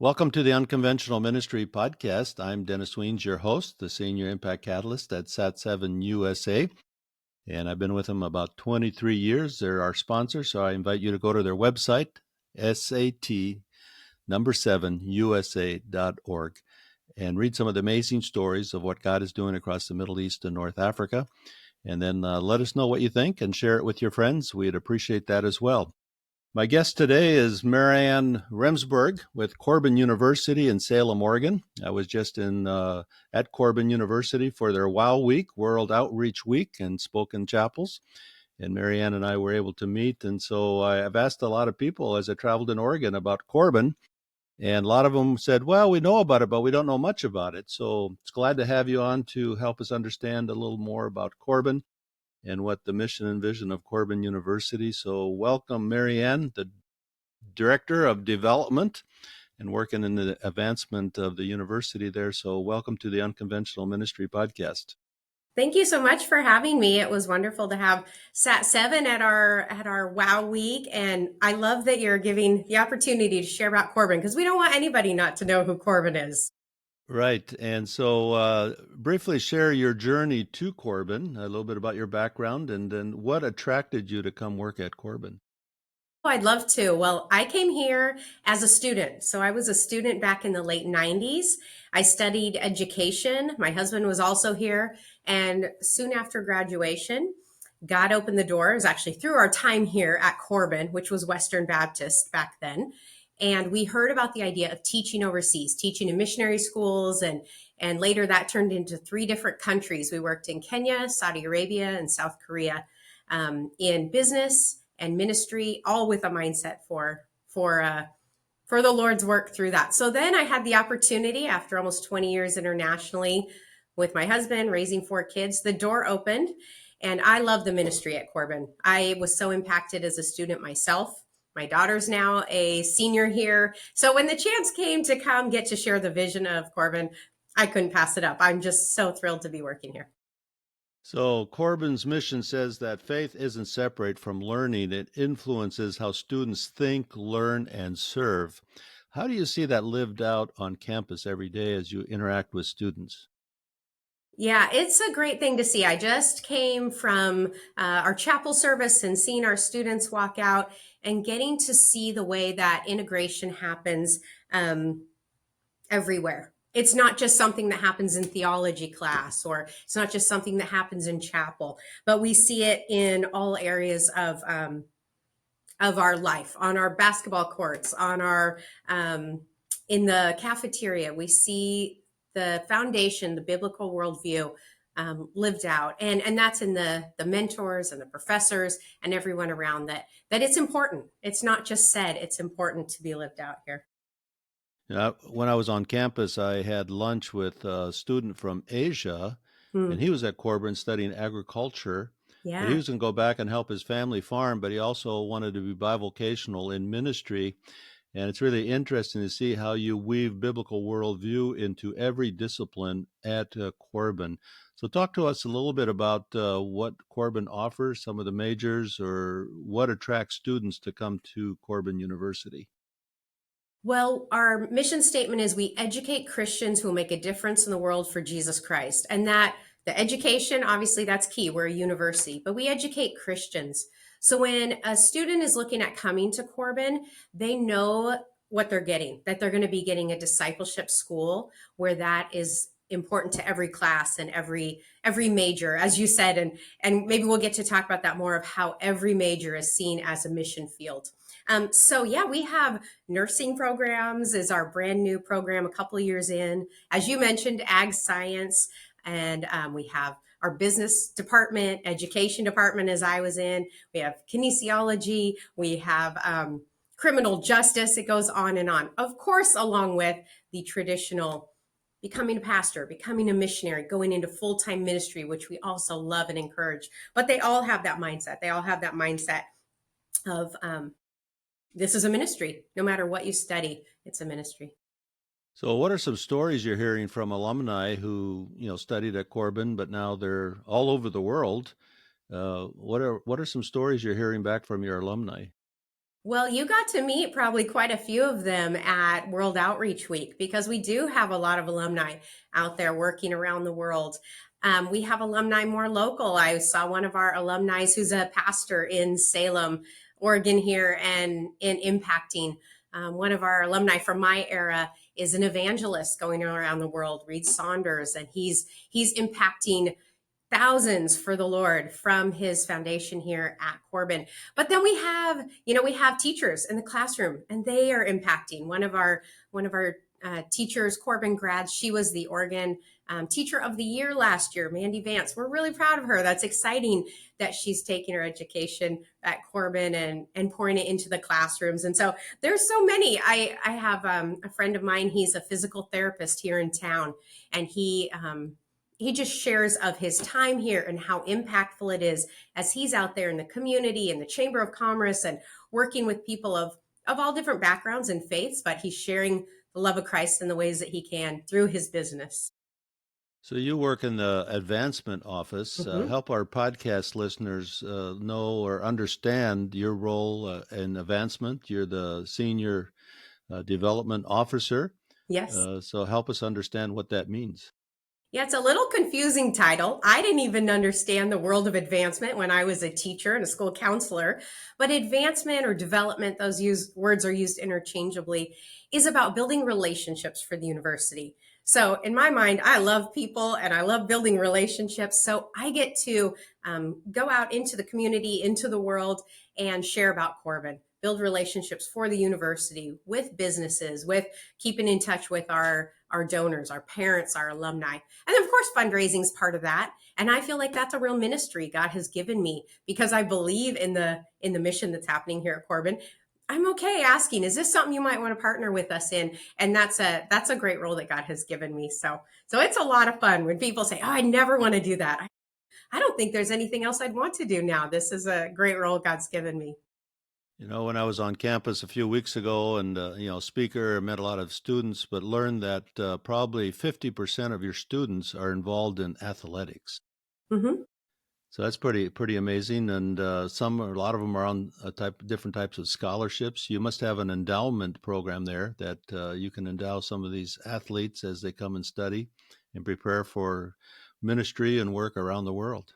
Welcome to the Unconventional Ministry podcast. I'm Dennis Wiens, your host, the Senior Impact Catalyst at Sat7 USA, and I've been with them about 23 years. They're our sponsor, so I invite you to go to their website, sat7usa.org, and read some of the amazing stories of what God is doing across the Middle East and North Africa, and then let us know what you think and share it with your friends. We'd appreciate that as well. My guest today is Maryann Remsburg with Corbin University in Salem, Oregon. I was just at Corbin University for their WOW Week, World Outreach Week, and spoke in chapels. And Maryann and I were able to meet. And so I've asked a lot of people as I traveled in Oregon about Corbin. And a lot of them said, well, we know about it, but we don't know much about it. So it's glad to have you on to help us understand a little more about Corbin and what the mission and vision of Corbin University. So welcome, Maryann, the Director of Development and working in the advancement of the university there. So welcome to the Unconventional Ministry podcast. Thank you so much for having me. It was wonderful to have Sat7 at our WOW Week, and I love that you're giving the opportunity to share about Corbin, because we don't want anybody not to know who Corbin is. Right. And so briefly share your journey to Corbin, a little bit about your background, and then what attracted you to come work at Corbin. Oh, I'd love to. Well, I came here as a student. So I was a student back in the late 90s. I studied education. My husband was also here. And soon after graduation, God opened the door. It was actually through our time here at Corbin, which was Western Baptist back then. And we heard about the idea of teaching overseas, teaching in missionary schools. And later that turned into 3 different countries. We worked in Kenya, Saudi Arabia, and South Korea in business and ministry, all with a mindset for the Lord's work through that. So then I had the opportunity, after almost 20 years internationally with my husband, raising 4 kids, the door opened, and I love the ministry at Corbin. I was so impacted as a student myself. My daughter's now a senior here. So when the chance came to come get to share the vision of Corbin, I couldn't pass it up. I'm just so thrilled to be working here. So Corbin's mission says that faith isn't separate from learning. It influences how students think, learn, and serve. How do you see that lived out on campus every day as you interact with students? Yeah, it's a great thing to see. I just came from our chapel service and seeing our students walk out and getting to see the way that integration happens everywhere. It's not just something that happens in theology class, or it's not just something that happens in chapel, but we see it in all areas of our life, on our basketball courts, on our in the cafeteria. We see the foundation, the biblical worldview lived out, and that's in the mentors and the professors and everyone around that it's important. It's not just said; it's important to be lived out here. When I was on campus, I had lunch with a student from Asia, and Hmm. he was at Corban studying agriculture. And he Yeah. was going to go back and help his family farm, but he also wanted to be bivocational in ministry. And it's really interesting to see how you weave biblical worldview into every discipline at Corbin. So, talk to us a little bit about what Corbin offers, some of the majors, or what attracts students to come to Corbin University. Well, our mission statement is we educate Christians who will make a difference in the world for Jesus Christ. And that the education, obviously, that's key. We're a university, but we educate Christians. So when a student is looking at coming to Corbin, they know what they're getting, that they're going to be getting a discipleship school where that is important to every class and every major, as you said, and maybe we'll get to talk about that more, of how every major is seen as a mission field. So yeah, we have nursing programs is our brand new program, a couple of years in. As you mentioned, ag science, and we have our business department, education department, as I was in. We have kinesiology. We have criminal justice. It goes on and on. Of course, along with the traditional becoming a pastor, becoming a missionary, going into full-time ministry, which we also love and encourage. But they all have that mindset. They all have that mindset of this is a ministry. No matter what you study, it's a ministry. So, what are some stories you're hearing from alumni who studied at Corbin, but now they're all over the world? What are some stories you're hearing back from your alumni? Well, you got to meet probably quite a few of them at World Outreach Week because we do have a lot of alumni out there working around the world. We have alumni more local. I saw one of our alumni who's a pastor in Salem, Oregon here and in impacting. One of our alumni from my era is an evangelist going around the world, Reed Saunders, and he's impacting thousands for the Lord from his foundation here at Corbin. But then we have teachers in the classroom, and they are impacting. One of our teachers, Corbin grads, she was the Oregon Teacher of the Year last year, Mandy Vance. We're really proud of her. That's exciting that she's taking her education at Corbin and pouring it into the classrooms. And so there's so many. I have a friend of mine. He's a physical therapist here in town, and he just shares of his time here and how impactful it is as he's out there in the community, in the Chamber of Commerce, and working with people of all different backgrounds and faiths, but he's sharing the love of Christ in the ways that he can through his business. So you work in the advancement office. Mm-hmm. Help our podcast listeners know or understand your role in advancement. You're the senior development officer. Yes. So help us understand what that means. Yeah, it's a little confusing title. I didn't even understand the world of advancement when I was a teacher and a school counselor. But advancement or development, words are used interchangeably, is about building relationships for the university. So in my mind, I love people and I love building relationships. So I get to go out into the community, into the world, and share about Corbin, build relationships for the university with businesses, with keeping in touch with our donors, our parents, our alumni. And then, of course, fundraising is part of that. And I feel like that's a real ministry God has given me because I believe in the mission that's happening here at Corbin. I'm okay asking, is this something you might want to partner with us in? And that's a great role that God has given me. So it's a lot of fun when people say, "Oh, I never want to do that." I don't think there's anything else I'd want to do now. This is a great role God's given me. You know, when I was on campus a few weeks ago and, speaker, met a lot of students, but learned that probably 50% of your students are involved in athletics. Mm-hmm. So that's pretty amazing. And a lot of them are on different types of scholarships. You must have an endowment program there that you can endow some of these athletes as they come and study and prepare for ministry and work around the world.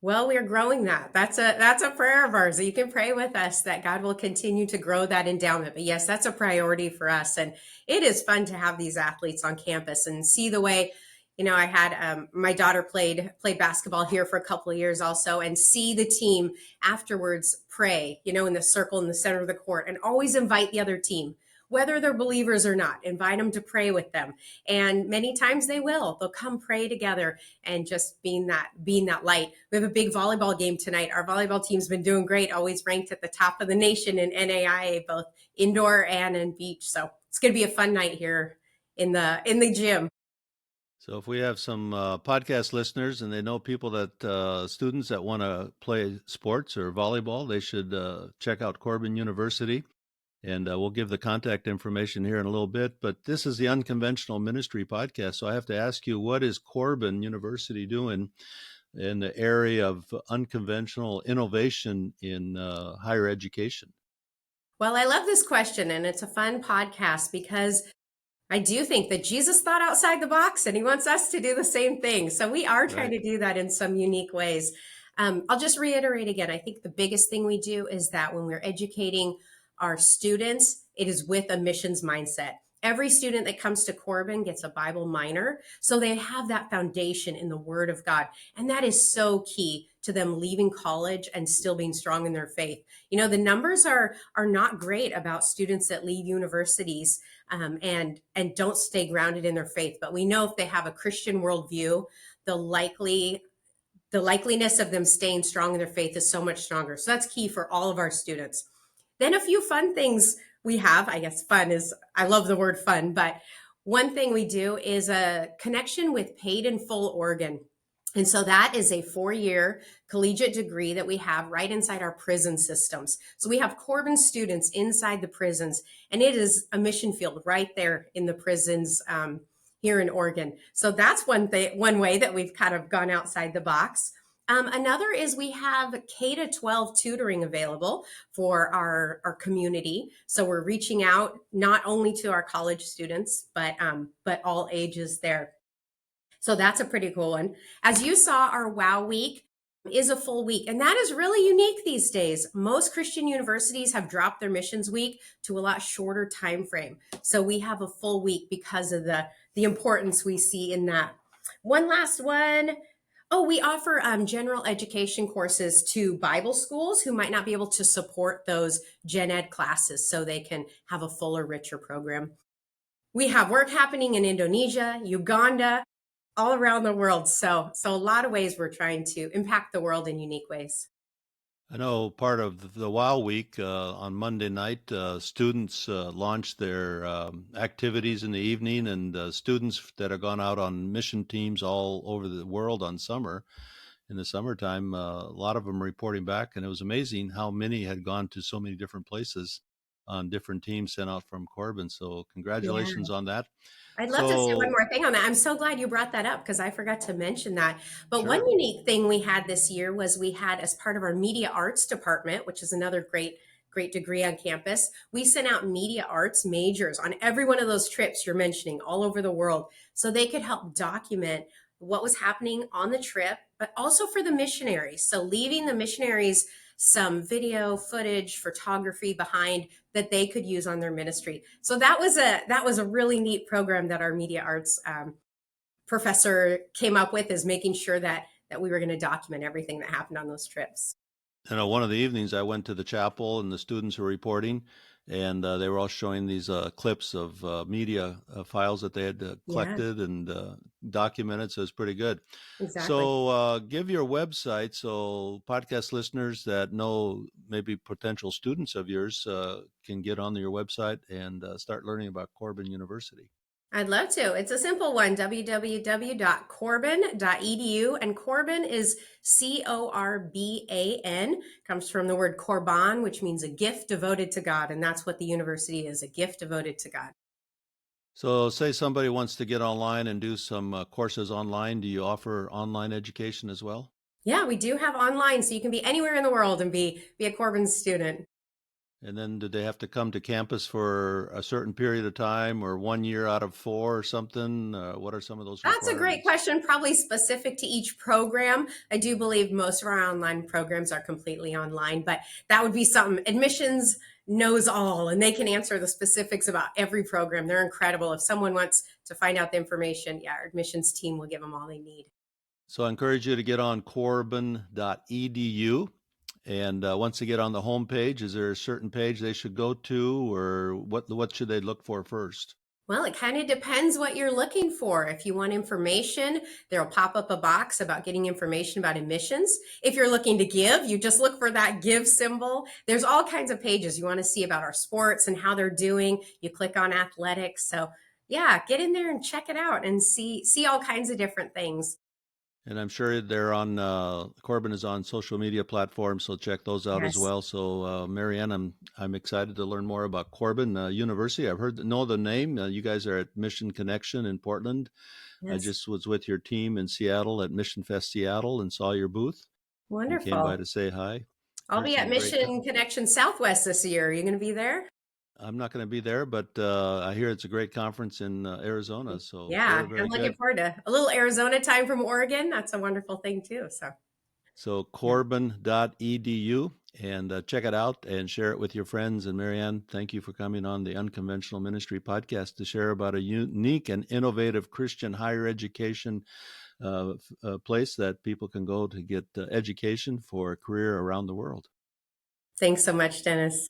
Well, we are growing that. That's a prayer of ours. You can pray with us that God will continue to grow that endowment. But yes, that's a priority for us, and it is fun to have these athletes on campus and see the way. I had my daughter played basketball here for a couple of years also, and see the team afterwards pray. In the circle in the center of the court, and always invite the other team, whether they're believers or not. Invite them to pray with them, and many times they will. They'll come pray together and just being that light. We have a big volleyball game tonight. Our volleyball team's been doing great, always ranked at the top of the nation in NAIA, both indoor and in beach. So it's going to be a fun night here in the gym. So if we have some podcast listeners and they know people students that want to play sports or volleyball, they should check out Corbin University. And we'll give the contact information here in a little bit. But this is the Unconventional Ministry podcast. So I have to ask you, what is Corbin University doing in the area of unconventional innovation in higher education? Well, I love this question, and it's a fun podcast because I do think that Jesus thought outside the box and he wants us to do the same thing. So we are trying to do that in some unique ways. I'll just reiterate again. I think the biggest thing we do is that when we're educating our students, it is with a missions mindset. Every student that comes to Corbin gets a Bible minor, so they have that foundation in the Word of God. And that is so key to them leaving college and still being strong in their faith. The numbers are not great about students that leave universities and don't stay grounded in their faith. But we know if they have a Christian worldview, the likeliness of them staying strong in their faith is so much stronger. So that's key for all of our students. Then a few fun things we have. I guess fun is, I love the word fun, but one thing we do is a connection with Paid in Full Oregon. And so that is a 4-year collegiate degree that we have right inside our prison systems. So we have Corbin students inside the prisons, and it is a mission field right there in the prisons here in Oregon. So that's one way that we've kind of gone outside the box. Another is we have K to 12 tutoring available for our community. So we're reaching out not only to our college students, but all ages there. So that's a pretty cool one. As you saw, our Wow Week is a full week, and that is really unique these days. Most Christian universities have dropped their missions week to a lot shorter time frame. So we have a full week because of the importance we see in that. One last one. Oh, we offer general education courses to Bible schools who might not be able to support those gen ed classes, so they can have a fuller, richer program. We have work happening in Indonesia, Uganda, all around the world. So a lot of ways we're trying to impact the world in unique ways. I know part of the WOW Week on Monday night, students launched their activities in the evening, and students that have gone out on mission teams all over the world in the summertime, a lot of them reporting back, and it was amazing how many had gone to so many different places on different teams sent out from Corbin. So Yeah. congratulations on that. I'd love to say one So more thing on that. I'm so glad you brought that up because I forgot to mention that. But one sure. unique thing we had this year was we had, as part of our media arts department, which is another great degree on campus, we sent out media arts majors on every one of those trips you're mentioning all over the world, so they could help document what was happening on the trip, but also for the missionaries. So leaving the missionaries some video footage, photography behind that they could use on their ministry. So that was a really neat program that our media arts professor came up with, is making sure that we were going to document everything that happened on those trips. One of the evenings I went to the chapel and the students were reporting, and they were all showing these clips of media files that they had Yeah, collected and documented. So it's pretty good. exactly. So give your website so podcast listeners that know maybe potential students of yours can get on your website and start learning about Corbin University. I'd love to. It's a simple one, www.corbin.edu. And Corbin is Corban, comes from the word Corban, which means a gift devoted to God. And that's what the university is, a gift devoted to God. So say somebody wants to get online and do some courses online. Do you offer online education as well? Yeah, we do have online, so you can be anywhere in the world and be a Corbin student. And then did they have to come to campus for a certain period of time or 1 year out of four or something? What are some of those That's a great requirements? question, probably specific to each program. I do believe most of our online programs are completely online, but that would be something. Admissions knows all, and they can answer the specifics about every program. They're incredible. If someone wants to find out the information, yeah, our admissions team will give them all they need. So I encourage you to get on corbin.edu. And once they get on the home page, is there a certain page they should go to, or what should they look for first? Well, it kind of depends what you're looking for. If you want information, there'll pop up a box about getting information about admissions. If you're looking to give, you just look for that give symbol. There's all kinds of pages you want to see about our sports and how they're doing. You click on athletics. So yeah, get in there and check it out and see all kinds of different things. And I'm sure they're on Corbin is on social media platforms, so check those out as Yes. well. So Maryann, I'm excited to learn more about Corbin University. I've know the name. You guys are at Mission Connection in Portland. I Yes. just was with your team in Seattle at Mission Fest Seattle and saw your booth and came by Wonderful. to say hi. I'll Heard be at some great. Mission Connection Southwest this year. Are you going to be there? I'm not going to be there, but I hear it's a great conference in Arizona. So very, Yeah, I'm very looking good. forward to a little Arizona time from Oregon. That's a wonderful thing too. So, So yeah. corbin.edu and check it out and share it with your friends. And Maryann, thank you for coming on the Unconventional Ministry podcast to share about a unique and innovative Christian higher education place that people can go to get education for a career around the world. Thanks so much, Dennis.